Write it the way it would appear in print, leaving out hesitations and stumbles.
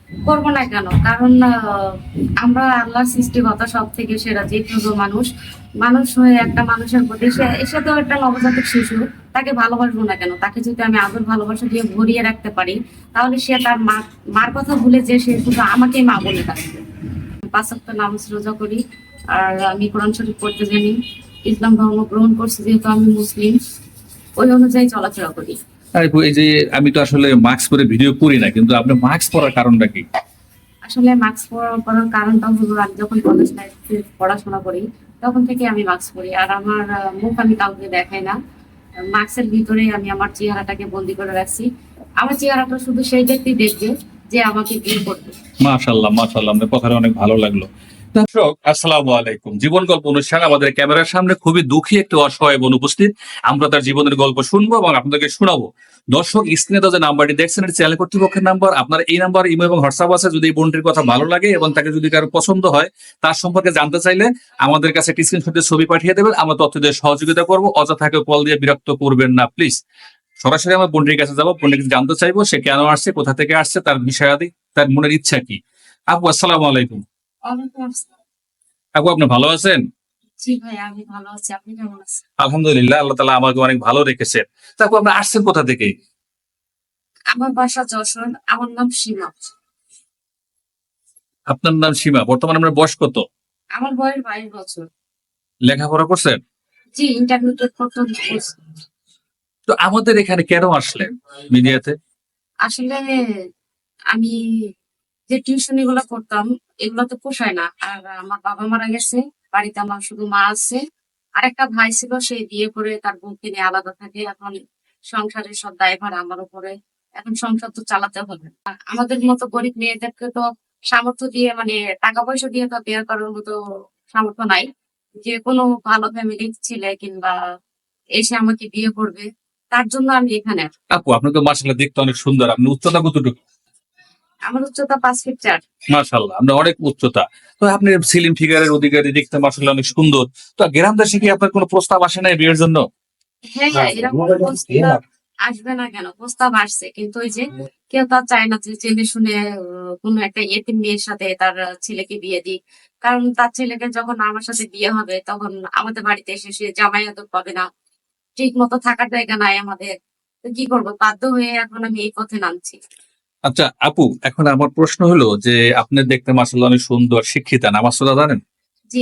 করবো না কেন? কারণ আমরা আল্লাহর সৃষ্টিকর্তা সব থেকে সেরা যে প্রিয় মানুষ। মানুষ হয়ে একটা মানুষের প্রতি সে তো একটা নবজাতক শিশু। তাকে ভালোবাসবো না কেন? তাকে যদি আমি আদর ভালোবাসা দিয়ে ভরিয়ে রাখতে পারি, তাহলে সে তার মার কথা ভুলে যে সে শুধু আমাকেই মা বলে ডাকবে। ৫ ওয়াক্ত নামাজ রোজা করি। আর আমি কোরআন শরীফ পড়তে জানি। ইসলাম ধর্ম গ্রহণ করছি যেহেতু আমি মুসলিম, ওই অনুযায়ী চলাফেরা করি। আপু, এই যে আমি তো আসলে মাস্ক পরে ভিডিও করি না, কিন্তু আপনি মাস্ক পরার কারণটা কি? আসলে মাস্ক পরার কারণটা হলো আমি যখন কলেজ লাইফে পড়াশোনা করি তখন থেকে আমি মাস্ক পরি। আর আমার মুখ আমি কাউকে দেখাই না। মাস্কের ভিতরেই আমি আমার চেহারাটাকে বন্দি করে রাখছি। আমার চেহারাটা শুধু সেই ব্যক্তি দেখবে যে আমাকে বিয়ে করবে। মাশাআল্লাহ, মাশাআল্লাহ, আপনার কথাটা অনেক ভালো লাগলো। দর্শক, আসসালামু আলাইকুম। জীবন গল্প অনুষ্ঠান আমাদের ক্যামেরার সামনে খুবই দুঃখী একটি অসহায় বোন উপস্থিত। আমরা তার জীবনের গল্প শুনবো এবং আপনাদেরকে শোনাবো। দর্শক, স্ক্রিনে যে নাম্বারটি দেখছেন, এটি চ্যানেল কর্তৃপক্ষের নাম্বার। আপনার এই নাম্বার ইমো এবং হোয়াটসঅ্যাপ আছে। যদি এই বোনটির কথা ভালো লাগে এবং তাকে যদি কারো পছন্দ হয়, তার সম্পর্কে জানতে চাইলে আমাদের কাছে একটি স্ক্রিনশটের ছবি পাঠিয়ে দেবেন। আমরা তথ্য দিয়ে সহযোগিতা করবো। অযথাকে কল দিয়ে বিরক্ত করবেন না প্লিজ। সরাসরি আমার বোনটির কাছে যাবো, বোনটির কাছে জানতে চাইবো সে কেন আসছে, কোথা থেকে আসছে, তার বিষয়াদি, তার মনের ইচ্ছা কি। আপু, আসসালামু আলাইকুম। ওয়ালাইকুম আসসালাম। আপু, আপনি ভালো আছেন? জি ভাই, আমি ভালো আছি। আপনি কেমন আছেন? আলহামদুলিল্লাহ, আল্লাহ তাআলা আমাকে অনেক ভালো রেখেছেন। তা আপু, আপনি আসছেন কোথা থেকে? আমার বাসা যশোর। আমার নাম সীমা। আপনার নাম সীমা। বর্তমানে আপনার বয়স কত? আমার বয়স 22 বছর। লেখাপড়া করছেন? জি, ইন্টারমিডিয়েট পর্যন্ত করছি। তো আমাদের এখানে কেন আসলেন মিডিয়াতে? আসলে আমি যে টিউশনি গুলো করতাম এগুলো তো পোষায় না। আর আমার বাবা মারা গেছে, বাড়িতে আমার শুধু মা আছে। আর একটা ভাই ছিল, সে বিয়ে করে তার বোনকে নিয়ে আলাদা থাকে। এখন সংসারের সব দায়ভার আমার উপরে। এখন সংসার তো চালাতে হবে। আর আমাদের মতো গরিব মেয়েদেরকে তো সামর্থ্য দিয়ে মানে টাকা পয়সা দিয়ে তো বিয়ে করার মতো সামর্থ্য নাই। যে কোনো ভালো ফ্যামিলির ছেলে কিংবা এসে আমাকে বিয়ে করবে, তার জন্য আমি এখানে আসি। আপু, আপনি তো মাশাআল্লাহ দেখতে অনেক সুন্দর। আপনি উচ্চতা কতটুকু? আমার উচ্চতা 5 ফিট 4। মাশাআল্লাহ, আপনি অনেক উচ্চতা। তো আপনি স্লিম ফিগারের অধিকারী, দেখতে মাশাআল্লাহ অনেক সুন্দর। তো গ্রাম দেশে কি আপনার কোনো প্রস্তাব আসে না বিয়ের জন্য? হ্যাঁ, এরকম প্রস্তাব আসবে না কেন? প্রস্তাব আসছে। কিন্তু ওই যে কেউ তো আর চায় না যে জেনে শুনে কোনো একটা এতিম মেয়ের সাথে তার ছেলেকে বিয়ে দিক। কারণ তার ছেলেকে যখন আমার সাথে বিয়ে হবে তখন আমাদের বাড়িতে এসে সে জামাই আদর পাবে না। ঠিক মতো থাকার জায়গা নাই আমাদের। তো কি করব? বাধ্য হয়ে এখন আমি এই পথে নামছি। আচ্ছা আপু, এখন আমার প্রশ্ন হলো যে আপনি দেখতে মাশাআল্লাহ অনেক সুন্দর, শিক্ষিতা, নামাজ পড়া জানেন? জি।